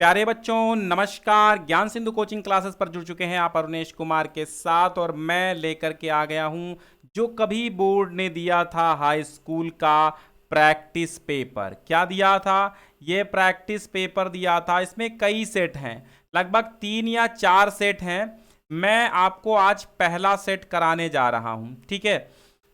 प्यारे बच्चों नमस्कार। ज्ञान सिंधु कोचिंग क्लासेस पर जुड़ चुके हैं आप अरुणेश कुमार के साथ, और मैं लेकर के आ गया हूं जो कभी बोर्ड ने दिया था हाई स्कूल का प्रैक्टिस पेपर। क्या दिया था? ये प्रैक्टिस पेपर दिया था। इसमें कई सेट हैं, लगभग 3 या 4 सेट हैं। मैं आपको आज पहला सेट कराने जा रहा हूं, ठीक है।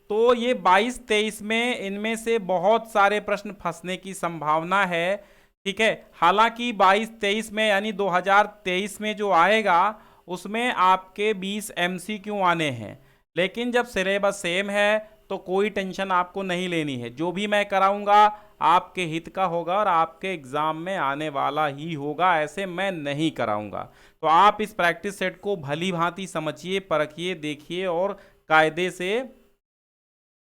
तो ये 22-23 में इनमें से बहुत सारे प्रश्न फंसने की संभावना है, ठीक है। हालांकि 22-23 में यानी 2023 में जो आएगा उसमें आपके 20 MCQ आने हैं, लेकिन जब सिलेबस सेम है तो कोई टेंशन आपको नहीं लेनी है। जो भी मैं कराऊंगा आपके हित का होगा और आपके एग्जाम में आने वाला ही होगा, ऐसे मैं नहीं कराऊंगा। तो आप इस प्रैक्टिस सेट को भली भांति समझिए, परखिए, देखिए और कायदे से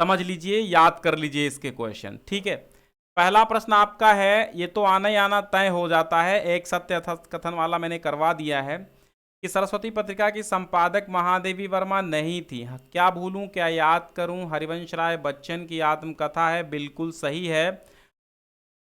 समझ लीजिए, याद कर लीजिए इसके क्वेश्चन, ठीक है। पहला प्रश्न आपका है, ये तो आना ही आना तय हो जाता है, एक सत्य कथन वाला मैंने करवा दिया है कि सरस्वती पत्रिका की संपादक महादेवी वर्मा नहीं थी। क्या भूलूं, क्या याद करूं? हरिवंश राय बच्चन की आत्मकथा है, बिल्कुल सही है,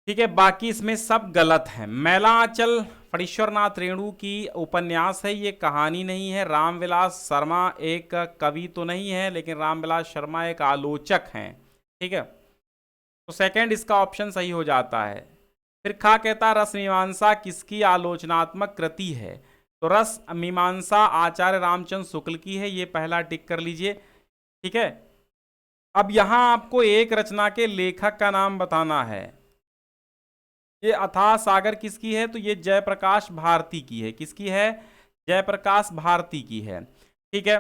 ठीक है। बाकी इसमें सब गलत है। मैला आंचल फणीश्वरनाथ रेणु की उपन्यास है, ये कहानी नहीं है। रामविलास शर्मा एक कवि तो नहीं है, लेकिन रामविलास शर्मा एक आलोचक हैं, ठीक है। तो सेकंड इसका ऑप्शन सही हो जाता है। फिर खा कहता रस मीमांसा किसकी आलोचनात्मक कृति है? तो रस मीमांसा आचार्य रामचंद्र शुक्ल की है, ये पहला टिक कर लीजिए, ठीक है। अब यहां आपको एक रचना के लेखक का नाम बताना है। ये अथाह सागर किसकी है? तो ये जयप्रकाश भारती की है। किसकी है? जयप्रकाश भारती की है, ठीक है।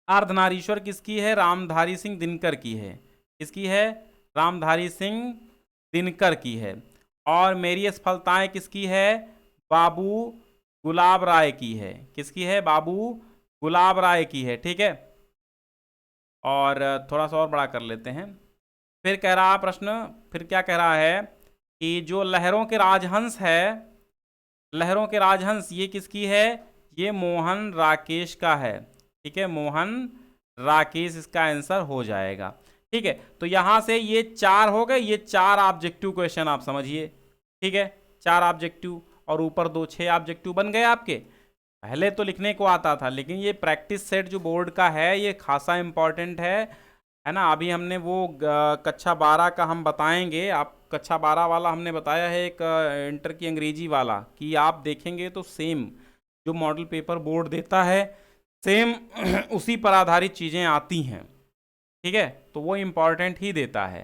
अर्धनारीश्वर किसकी है? रामधारी सिंह दिनकर की है। किसकी है? रामधारी सिंह दिनकर की है। और मेरी असफलताएं किसकी है? बाबू गुलाब राय की है। किसकी है? बाबू गुलाब राय की है, ठीक है। और थोड़ा सा और बड़ा कर लेते हैं। फिर कह रहा प्रश्न, फिर क्या कह रहा है कि जो लहरों के राजहंस है, लहरों के राजहंस ये किसकी है? ये मोहन राकेश का है, ठीक है। मोहन राकेश इसका आंसर हो जाएगा, ठीक है। तो यहां से ये 4 हो गए, ये 4 ऑब्जेक्टिव क्वेश्चन आप समझिए, ठीक है। 4 ऑब्जेक्टिव और ऊपर 2, 6 ऑब्जेक्टिव बन गए आपके। पहले तो लिखने को आता था, लेकिन ये प्रैक्टिस सेट जो बोर्ड का है ये खासा इंपॉर्टेंट है ना। अभी हमने वो कक्षा 12 का हम बताएंगे, आप कक्षा 12 वाला हमने बताया है, एक इंटर की अंग्रेजी वाला, कि आप देखेंगे तो सेम जो मॉडल पेपर बोर्ड देता है सेम उसी पर आधारित चीज़ें आती हैं, ठीक है। तो वो इम्पॉर्टेंट ही देता है।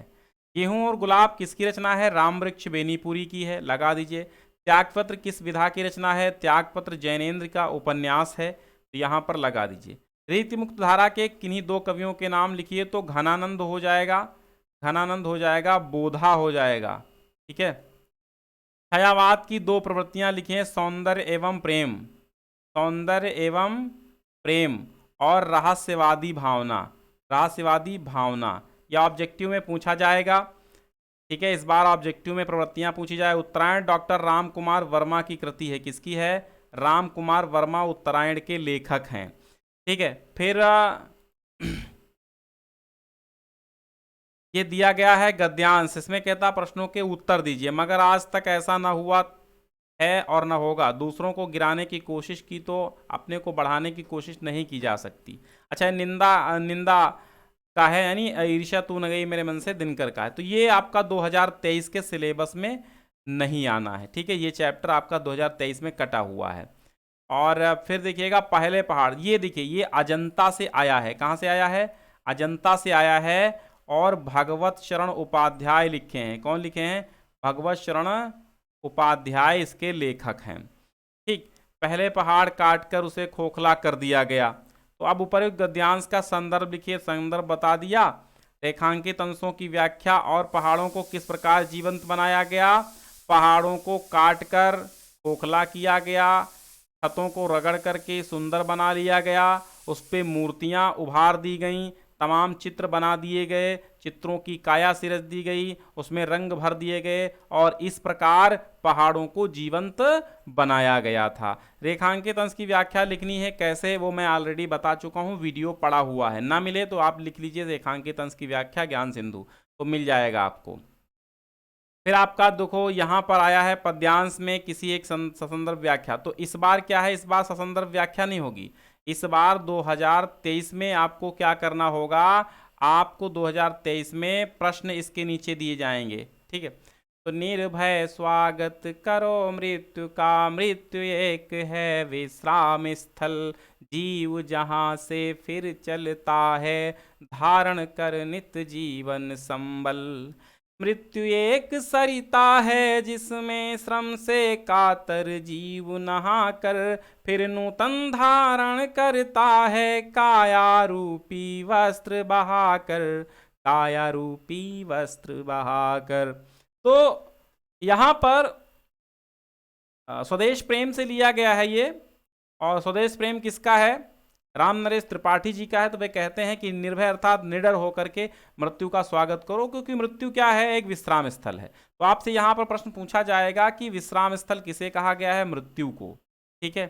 गेहूं और गुलाब किसकी रचना है? राम वृक्ष बेनीपुरी की है, लगा दीजिए। त्यागपत्र किस विधा की रचना है? त्यागपत्र जैनेन्द्र का उपन्यास है, तो यहाँ पर लगा दीजिए। रीति मुक्त धारा के किन्हीं 2 कवियों के नाम लिखिए, तो घनानंद हो जाएगा, घनानंद हो जाएगा, बोधा हो जाएगा, ठीक है। छायावाद की 2 प्रवृत्तियां लिखिए, सौंदर्य एवं प्रेम, सौंदर्य एवं प्रेम, और रहस्यवादी भावना, रहस्यवादी भावना। यह ऑब्जेक्टिव में पूछा जाएगा, ठीक है। इस बार ऑब्जेक्टिव में प्रवृत्तियां पूछी जाए। उत्तरायण डॉक्टर राम कुमार वर्मा की कृति है। किसकी है? राम कुमार वर्मा उत्तरायण के लेखक हैं, ठीक है। फिर ये दिया गया है गद्यांश, इसमें कहता प्रश्नों के उत्तर दीजिए, मगर आज तक ऐसा ना हुआ है और ना होगा। दूसरों को गिराने की कोशिश की तो अपने को बढ़ाने की कोशिश नहीं की जा सकती। अच्छा, निंदा निंदा का है, यानी ईर्ष्या तू न गई मेरे मन से दिनकर का है। तो ये आपका 2023 के सिलेबस में नहीं आना है, ठीक है। ये चैप्टर आपका 2023 में कटा हुआ है। और फिर देखिएगा पहले पहाड़, ये देखिए ये अजंता से आया है। कहाँ से आया है? अजंता से आया है। और भगवत शरण उपाध्याय लिखे हैं। कौन लिखे हैं? भगवत शरण उपाध्याय इसके लेखक हैं, ठीक। पहले पहाड़ काटकर उसे खोखला कर दिया गया। तो अब उपर्युक्त गद्यांश का संदर्भ लिखिए, संदर्भ बता दिया। रेखांकित अंशों की व्याख्या, और पहाड़ों को किस प्रकार जीवंत बनाया गया? पहाड़ों को काटकर खोखला किया गया, छतों को रगड़ करके सुंदर बना लिया गया, उस पर मूर्तियां उभार दी गईं, तमाम चित्र बना दिए गए, चित्रों की काया सिरज दी गई, उसमें रंग भर दिए गए, और इस प्रकार पहाड़ों को जीवंत बनाया गया था। रेखांकित अंश की व्याख्या लिखनी है, कैसे? वो मैं ऑलरेडी बता चुका हूँ, वीडियो पड़ा हुआ है। ना मिले तो आप लिख लीजिए रेखांकित अंश की व्याख्या ज्ञान सिंधु, तो मिल जाएगा आपको। फिर आपका देखो यहाँ पर आया है पद्यांश में किसी एक ससंदर्भ व्याख्या। तो इस बार क्या है, इस बार ससंदर्भ व्याख्या नहीं होगी। इस बार 2023 में आपको क्या करना होगा, आपको 2023 में प्रश्न इसके नीचे दिए जाएंगे, ठीक है। तो निर्भय स्वागत करो मृत्यु का, मृत्यु एक है विश्राम स्थल, जीव जहाँ से फिर चलता है, धारण कर नित जीवन संबल। मृत्यु एक सरिता है जिसमें श्रम से कातर जीव नहा कर फिर नूतन धारण करता है, काया रूपी वस्त्र बहाकर, काया रूपी वस्त्र बहाकर। तो यहाँ पर स्वदेश प्रेम से लिया गया है ये, और स्वदेश प्रेम किसका है, राम नरेश त्रिपाठी जी का है। तो वे कहते हैं कि निर्भय अर्थात निडर होकर के मृत्यु का स्वागत करो, क्योंकि मृत्यु क्या है, एक विश्राम स्थल है। तो आपसे यहाँ पर प्रश्न पूछा जाएगा कि विश्राम स्थल किसे कहा गया है, मृत्यु को, ठीक है।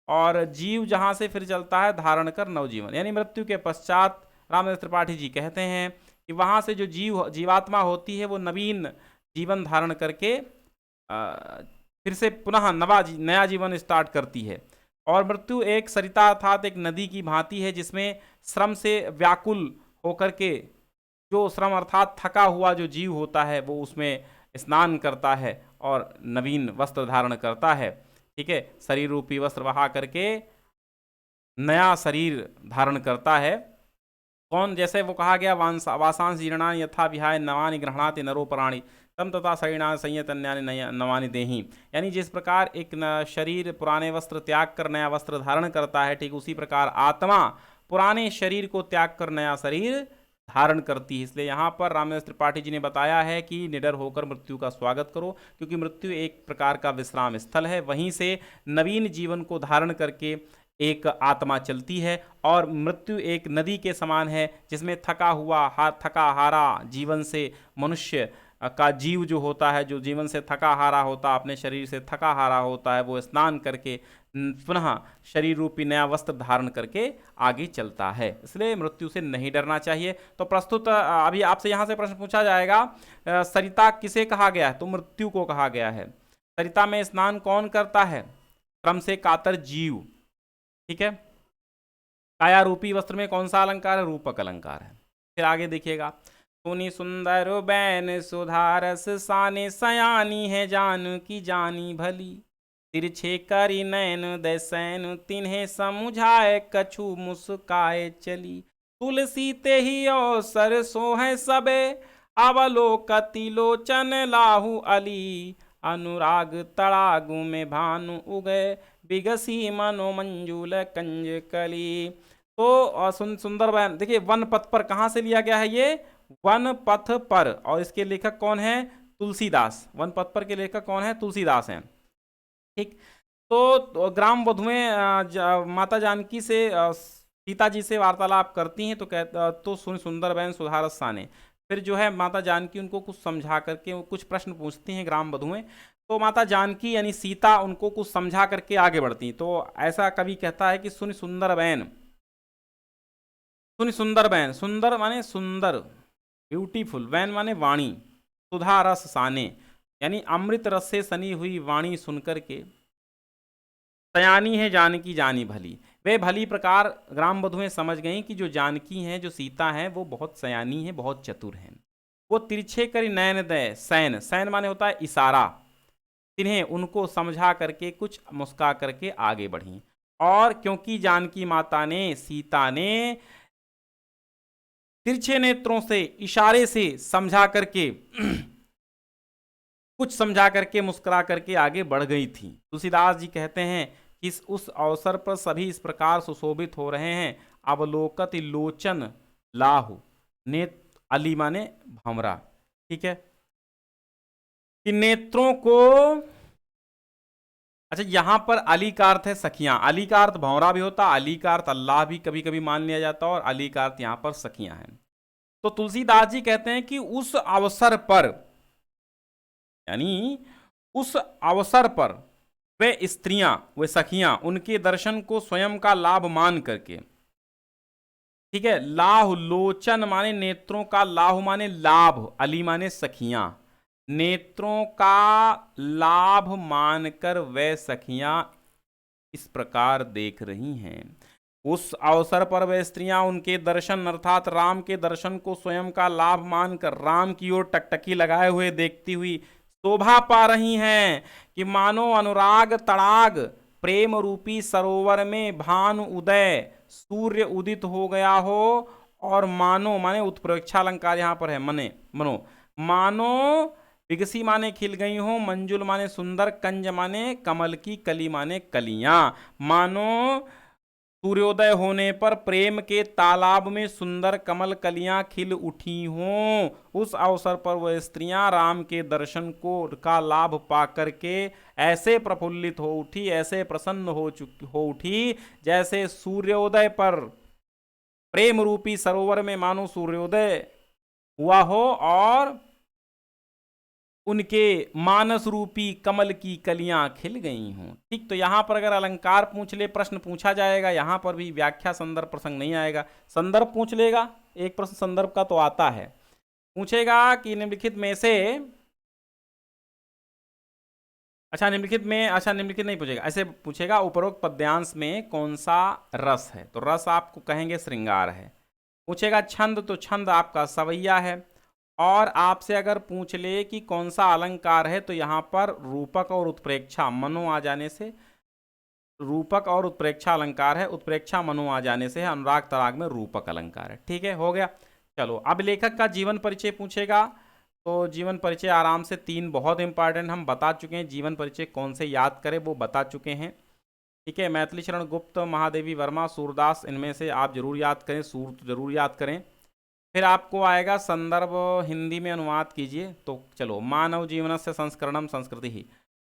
और जीव जहाँ से फिर चलता है, धारण कर नवजीवन, यानी मृत्यु के पश्चात राम नरेश त्रिपाठी जी कहते हैं कि वहाँ से जो जीवात्मा होती है वो नवीन जीवन धारण करके फिर से पुनः नया जीवन स्टार्ट करती है। और मृत्यु एक सरिता अर्थात एक नदी की भांति है जिसमें श्रम से व्याकुल होकर के जो श्रम अर्थात थका हुआ जो जीव होता है वो उसमें स्नान करता है और नवीन वस्त्र धारण करता है, ठीक है। शरीर रूपी वस्त्र बहा करके नया शरीर धारण करता है। कौन, जैसे वो कहा गया वासांस जीर्णानि यथा विहाय नवानि गृह्णाति नरो प्राणी तम तथा शरीणानि संयतन्यानि नवानि देहि, यानी जिस प्रकार एक शरीर पुराने वस्त्र त्याग कर नया वस्त्र धारण करता है, ठीक उसी प्रकार आत्मा पुराने शरीर को त्याग कर नया शरीर धारण करती है। इसलिए यहाँ पर राम नरेश त्रिपाठी जी ने बताया है कि निडर होकर मृत्यु का स्वागत करो, क्योंकि मृत्यु एक प्रकार का विश्राम स्थल है, वहीं से नवीन जीवन को धारण करके एक आत्मा चलती है। और मृत्यु एक नदी के समान है जिसमें थका हुआ थका हारा जीवन से मनुष्य का जीव जो होता है, जो जीवन से थका हारा होता, अपने शरीर से थका हारा होता है, वो स्नान करके पुनः शरीर रूपी नया वस्त्र धारण करके आगे चलता है। इसलिए मृत्यु से नहीं डरना चाहिए। तो प्रस्तुत अभी आपसे यहाँ से प्रश्न पूछा जाएगा, सरिता किसे कहा गया है, तो मृत्यु को कहा गया है। सरिता में स्नान कौन करता है, श्रम से कातर जीव, ठीक है। काया रूपी वस्त्र में कौन सा अलंकार है, रूपक अलंकार है। फिर आगे देखिएगा, सुनी सुंदर बैन सुधारस साने, सयानी है जान की जानी भली, तिरछे करी नैन दैसैन तिन्हें समुझाए कछु मुस्काए चली, तुलसी ते ही अवसर सो है सबे, अवलोकति लोचन लाहू अली, अनुराग तड़ागु में भानु उगए, बिगसी मनो मंजूल कंज कली। तो सुंदर बयान देखिए, वन पथ पर कहाँ से लिया गया है, ये वन पथ पर, और इसके लेखक कौन है, तुलसीदास। वन पथ पर के लेखक कौन है, तुलसीदास हैं, ठीक। तो ग्राम वधुएं माता जानकी से सीता जी से वार्तालाप करती हैं, तो सुन सुंदर बहन सुधारस साने, फिर जो है माता जानकी उनको कुछ समझा करके कुछ प्रश्न पूछती हैं ग्राम वधुएं। तो माता जानकी यानी सीता उनको कुछ समझा करके आगे बढ़ती। तो ऐसा कवि कहता है कि सुन सुंदर बहन, सुन सुंदर बहन, सुंदर माने सुंदर ब्यूटीफुल, वैन माने वाणी, सुधा रस साने यानी अमृत रस से सनी हुई वाणी सुनकर के, सयानी है जानकी जानी भली, वे भली प्रकार ग्राम वधुएं समझ गईं कि जो जानकी हैं, जो सीता हैं, वो बहुत सयानी है, बहुत चतुर हैं। वो तिरछे करी नयन दय सैन, सैन माने होता है इशारा, तिन्हें उनको समझा करके कुछ मुस्का करके आगे बढ़ी। और क्योंकि जानकी माता ने, सीता ने तिरछे नेत्रों से इशारे से समझा करके कुछ समझा करके मुस्कुरा करके आगे बढ़ गई थी। तुलसीदास जी कहते हैं कि उस अवसर पर सभी इस प्रकार सुशोभित हो रहे हैं, अवलोकत लोचन लाहु, नेत्र अली माने भंवरा, ठीक है, कि नेत्रों को, अच्छा यहां पर अली का अर्थ है सखियां, अली का अर्थ भंवरा भी होता, अली का अर्थ अल्लाह भी कभी कभी मान लिया जाता, और अली का अर्थ यहां पर सखियां हैं। तो तुलसीदास जी कहते हैं कि उस अवसर पर, यानी उस अवसर पर वे स्त्रियां, वे सखियां उनके दर्शन को स्वयं का लाभ मान करके, ठीक है, लाहु लोचन माने नेत्रों का, लाहु माने लाभ, अली माने सखियां, नेत्रों का लाभ मानकर वह सखियां इस प्रकार देख रही हैं। उस अवसर पर वे स्त्रियां उनके दर्शन अर्थात राम के दर्शन को स्वयं का लाभ मानकर राम की ओर टकटकी लगाए हुए देखती हुई शोभा पा रही हैं कि मानो अनुराग तड़ाग प्रेम रूपी सरोवर में भानु उदय सूर्य उदित हो गया हो, और मानो माने उत्प्रेक्षा अलंकार यहां पर है, मने मनो, मानो विकसी माने खिल गई हो, मंजुल माने सुंदर, कंज माने कमल की कली माने कलियां, मानो सूर्योदय होने पर प्रेम के तालाब में सुंदर कमल कलियां खिल उठी हों। उस अवसर पर वह स्त्रियां राम के दर्शन को का लाभ पा करके ऐसे प्रफुल्लित हो उठी, ऐसे प्रसन्न हो उठी जैसे सूर्योदय पर प्रेम रूपी सरोवर में मानो सूर्योदय हुआ हो और उनके मानस रूपी कमल की कलियां खिल गई हों। ठीक, तो यहां पर अगर अलंकार पूछ ले, प्रश्न पूछा जाएगा, यहां पर भी व्याख्या संदर्भ प्रसंग नहीं आएगा, संदर्भ पूछ लेगा। एक प्रश्न संदर्भ का तो आता है, पूछेगा कि निम्नलिखित में से, अच्छा निम्नलिखित में, अच्छा निम्नलिखित नहीं पूछेगा, ऐसे पूछेगा उपरोक्त पद्यांश में कौन सा रस है, तो रस आपको कहेंगे श्रृंगार है। पूछेगा छंद, तो छंद आपका सवैया है। और आपसे अगर पूछ ले कि कौन सा अलंकार है, तो यहाँ पर रूपक और उत्प्रेक्षा मनो आ जाने से, रूपक और उत्प्रेक्षा अलंकार है, उत्प्रेक्षा मनो आ जाने से है, अनुराग तराग में रूपक अलंकार है। ठीक है, हो गया। चलो अब लेखक का जीवन परिचय पूछेगा, तो जीवन परिचय आराम से 3 बहुत इंपॉर्टेंट हम बता चुके हैं, जीवन परिचय कौन से याद करें वो बता चुके हैं। ठीक है, मैथिली शरण गुप्त, महादेवी वर्मा, सूरदास, इनमें से आप जरूर याद करें, सूर तो जरूर याद करें। फिर आपको आएगा संदर्भ हिंदी में अनुवाद कीजिए, तो चलो मानव जीवन से संस्करणम संस्कृति ही,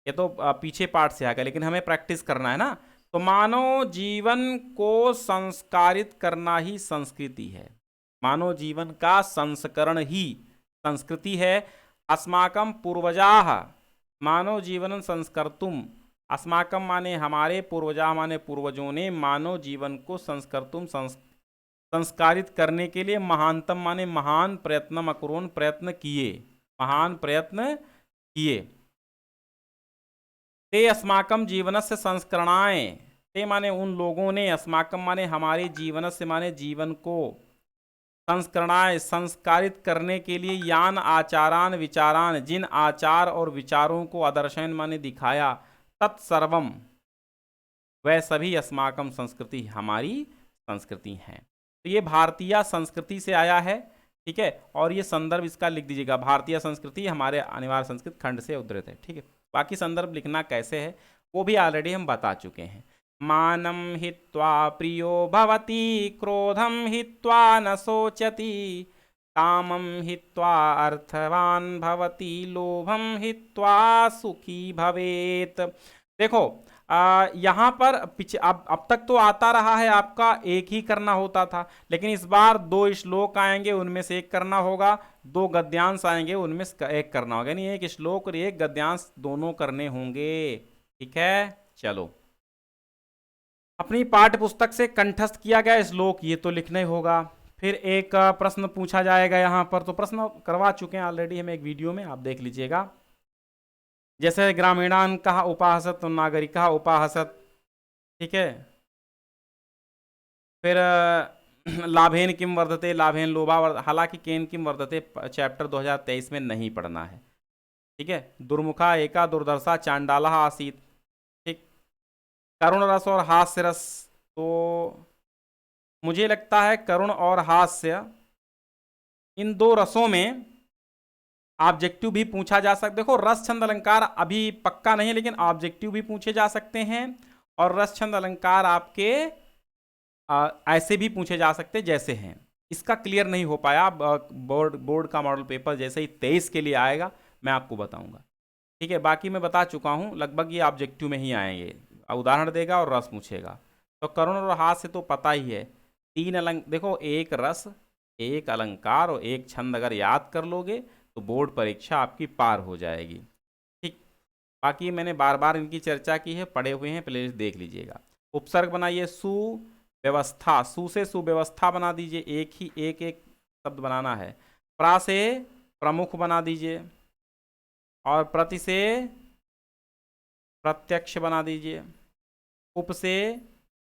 ये तो पीछे पार्ट से आएगा, लेकिन हमें प्रैक्टिस करना है ना। तो मानव जीवन को संस्कारित करना ही संस्कृति है, मानव जीवन का संस्करण ही संस्कृति है। अस्माकं पूर्वजाः मानव जीवन संस्कर्तुम, अस्माकं माने हमारे, पूर्वजा माने पूर्वजों ने, मानव जीवन को संस्कर्तुम संस्कारित करने के लिए महानतम माने महान प्रयत्न अकुर्वन् प्रयत्न किए, महान प्रयत्न किए। ते अस्माकं जीवनस्य संस्करणाय, ते माने उन लोगों ने, अस्माकं माने हमारे, जीवनस्य माने जीवन को, संस्करणाय संस्कारित करने के लिए, यान आचारान विचारान जिन आचार और विचारों को, आदर्शन माने दिखाया, तत्सर्वम वह सभी, अस्माकम संस्कृति हमारी संस्कृति हैं। तो ये भारतीय संस्कृति से आया है। ठीक है, और ये संदर्भ इसका लिख दीजिएगा, भारतीय संस्कृति हमारे अनिवार्य संस्कृत खंड से उद्धृत है। ठीक है, बाकी संदर्भ लिखना कैसे है वो भी ऑलरेडी हम बता चुके हैं। मानम हित्वा प्रियो भवति, क्रोधम हित्वा न शोचति, कामम हित्वा अर्थवान भवति, लोभम हित्वा सुखी भवेत। देखो यहाँ पर पीछे अब तक तो आता रहा है आपका एक ही करना होता था, लेकिन इस बार 2 श्लोक आएंगे, उनमें से एक करना होगा, 2 गद्यांश आएंगे, उनमें से एक करना होगा, यानी एक श्लोक और एक गद्यांश दोनों करने होंगे। ठीक है, चलो अपनी पाठ्य पुस्तक से कंठस्थ किया गया श्लोक ये तो लिखना ही होगा। फिर एक प्रश्न पूछा जाएगा यहाँ पर, तो प्रश्न करवा चुके हैं ऑलरेडी हम एक वीडियो में, आप देख लीजिएगा। जैसे ग्रामीणान कहा उपाहसत, तो नागरिका उपाहसत। ठीक है, फिर लाभेन किम वर्धते, लाभेन लोभा हालांकि केन किम वर्धते चैप्टर 2023 में नहीं पढ़ना है। ठीक है, दुर्मुखा एका दुर्दर्शा चांडाला आसीत। ठीक, करुण रस और हास्य रस, तो मुझे लगता है करुण और हास्य इन 2 रसों में ऑब्जेक्टिव भी पूछा जा सकता। देखो रस छंद अलंकार अभी पक्का नहीं है, लेकिन ऑब्जेक्टिव भी पूछे जा सकते हैं, और रस छंद अलंकार आपके ऐसे भी पूछे जा सकते जैसे हैं। इसका क्लियर नहीं हो पाया, बोर्ड का मॉडल पेपर जैसे ही 23 के लिए आएगा मैं आपको बताऊंगा। ठीक है, बाकी मैं बता चुका हूं, लगभग ये ऑब्जेक्टिव में ही आएंगे, उदाहरण देगा और रस पूछेगा। तो करुण और हास्य तो पता ही है, 3 देखो एक रस, एक अलंकार और एक छंद अगर याद कर लोगे तो बोर्ड परीक्षा आपकी पार हो जाएगी। ठीक, बाकी मैंने बार बार इनकी चर्चा की है, पढ़े हुए हैं, प्लेलिस्ट देख लीजिएगा। उपसर्ग बनाइए सुव्यवस्था, सु से सुव्यवस्था बना दीजिए, एक ही एक शब्द बनाना है। प्रा से प्रमुख बना दीजिए। और प्रति से प्रत्यक्ष बना दीजिए, उप से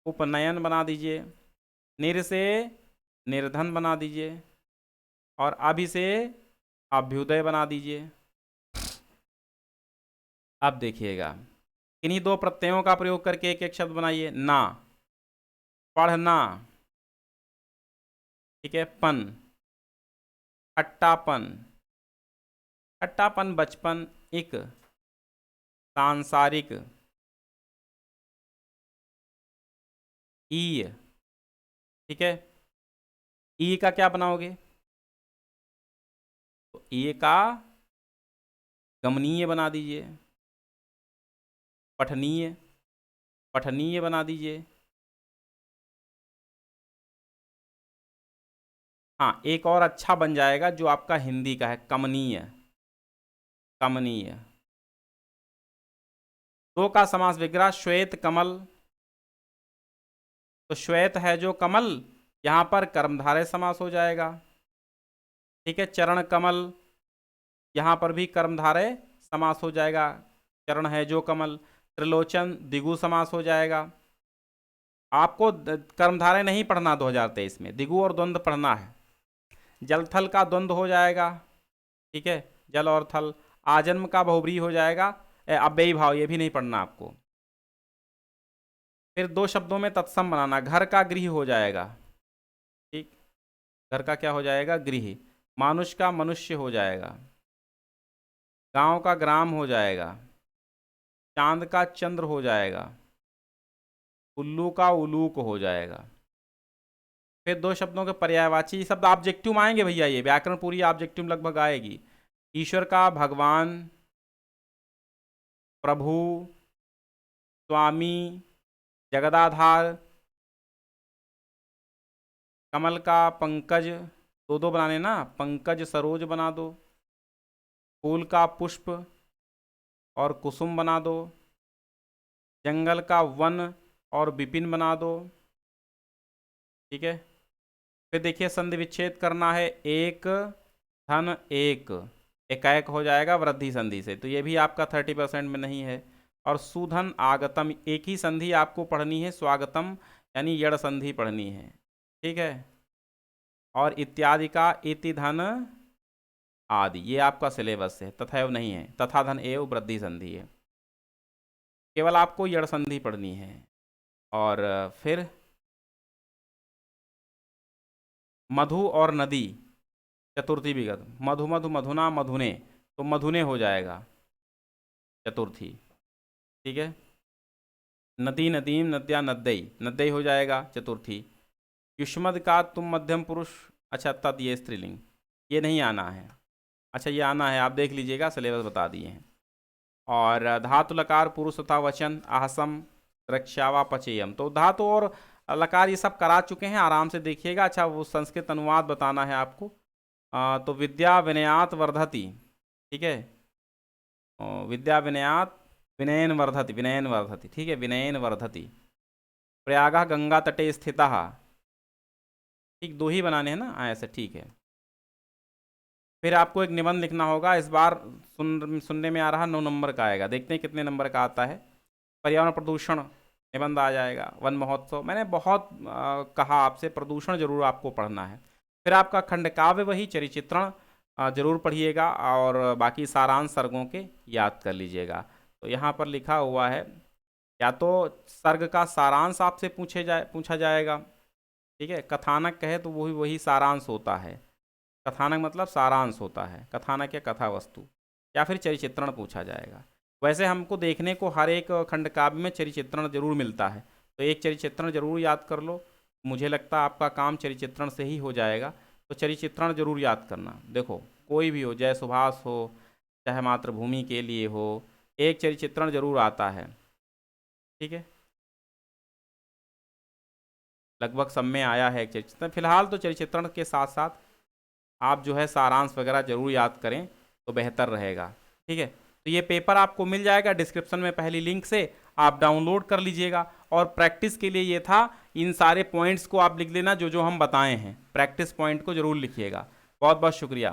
उपनयन बना दीजिए, निर से निर्धन बना दीजिए और अभि से अभ्युदय बना दीजिए। अब देखिएगा, इन्हीं दो प्रत्ययों का प्रयोग करके एक एक शब्द बनाइए। ना, पढ़ना, ठीक है, पन, खट्टापन, खट्टापन बचपन, इक सांसारिक, ई, ठीक है, ई का क्या बनाओगे, तो ई का गमनीय बना दीजिए, पठनीय, पठनीय बना दीजिए। हाँ, एक और अच्छा बन जाएगा जो आपका हिंदी का है, कमनीय, कमनीय। दो का समास विग्रह, श्वेत कमल, तो श्वेत है जो कमल, यहां पर कर्मधारय समास हो जाएगा, ठीक है। चरण कमल, यहां पर भी कर्मधारय समास हो जाएगा, चरण है जो कमल। त्रिलोचन दिगु समास हो जाएगा। आपको कर्मधारय नहीं पढ़ना 2023 में, दिगु और द्वंद्व पढ़ना है। जल थल का द्वंद्व हो जाएगा, ठीक है, जल और थल। आजन्म का बहुब्रीहि हो जाएगा, अव्ययी भाव, ये भी नहीं पढ़ना आपको। फिर दो शब्दों में तत्सम बनाना, घर का गृह हो जाएगा, ठीक, घर का क्या हो जाएगा, गृह। मानुष का मनुष्य हो जाएगा, गांव का ग्राम हो जाएगा, चांद का चंद्र हो जाएगा, उल्लू का उलूक हो जाएगा। फिर दो शब्दों के पर्यायवाची शब्द ऑब्जेक्टिव में आएंगे भैया, ये व्याकरण पूरी ऑब्जेक्टिव लगभग आएगी। ईश्वर का भगवान, प्रभु, स्वामी, जगदाधार। कमल का पंकज, दो दो बनाने ना, पंकज सरोज बना दो। फूल का पुष्प और कुसुम बना दो। जंगल का वन और विपिन बना दो, ठीक है। फिर देखिए संधि विच्छेद करना है, एक धन एक, एकाएक हो जाएगा वृद्धि संधि से, तो ये भी आपका 30% में नहीं है। और सुधन आगतम, एक ही संधि आपको पढ़नी है, स्वागतम यानी यड़ संधि पढ़नी है, ठीक है। और इत्यादि का इति धन आदि, ये आपका सिलेबस है, तथैव नहीं है, तथा धन एव वृद्धि संधि है, केवल आपको यड़ संधि पढ़नी है। और फिर मधु और नदी, चतुर्थी विगत, मधु मधु मधुना मधुने, तो मधुने हो जाएगा चतुर्थी, ठीक है। नदी नदीम नद्या नद्दई, नद्दई हो जाएगा चतुर्थी। युष्मद का तुम मध्यम पुरुष, अच्छा तद ये स्त्रीलिंग, ये नहीं आना है, अच्छा ये आना है, आप देख लीजिएगा, सिलेबस बता दिए हैं। और धातु लकार पुरुष तथा वचन, आहसम रक्षावा पचेयम, तो धातु और लकार ये सब करा चुके हैं, आराम से देखिएगा। अच्छा वो संस्कृत अनुवाद बताना है आपको, तो विद्या विनयात वर्धति, ठीक है, विद्या विनयात विनयन वर्धति, विनयन वर्धति, ठीक है, विनयन वर्धति। प्रयाग गंगा तटे स्थित, ठीक, दो ही बनाने हैं ना ऐसे, ठीक है। फिर आपको एक निबंध लिखना होगा, इस बार सुनने में आ रहा 9 नंबर का आएगा, देखते हैं कितने नंबर का आता है। पर्यावरण प्रदूषण निबंध आ जाएगा, वन महोत्सव, मैंने बहुत कहा आपसे प्रदूषण जरूर आपको पढ़ना है। फिर आपका खंड काव्य वही, चरिचित्रण जरूर पढ़िएगा, और बाकी सारांश सर्गों के याद कर लीजिएगा। तो यहाँ पर लिखा हुआ है, या तो सर्ग का सारांश आपसे पूछा जाएगा, ठीक है, कथानक कहे तो वही वही सारांश होता है, कथानक मतलब सारांश होता है, कथानक या कथा वस्तु, या फिर चरिचित्रण पूछा जाएगा। वैसे हमको देखने को हर एक खंड काव्य में चरिचित्रण जरूर मिलता है, तो एक चरिचित्रण जरूर याद कर लो, मुझे लगता है आपका काम चरिचित्रण से ही हो जाएगा, तो चरिचित्रण जरूर याद करना। देखो कोई भी हो, जय सुभाष हो, चाहे मातृभूमि के लिए हो, एक चरिचित्रण जरूर आता है, ठीक है, लगभग सब में आया है एक चरिचित्रण। फिलहाल तो चरिचित्रण के साथ साथ आप जो है सारांश वगैरह जरूर याद करें तो बेहतर रहेगा, ठीक है। तो ये पेपर आपको मिल जाएगा डिस्क्रिप्शन में पहली लिंक से, आप डाउनलोड कर लीजिएगा। और प्रैक्टिस के लिए ये था, इन सारे पॉइंट्स को आप लिख लेना जो जो हम बताए हैं, प्रैक्टिस पॉइंट को जरूर लिखिएगा। बहुत बहुत शुक्रिया।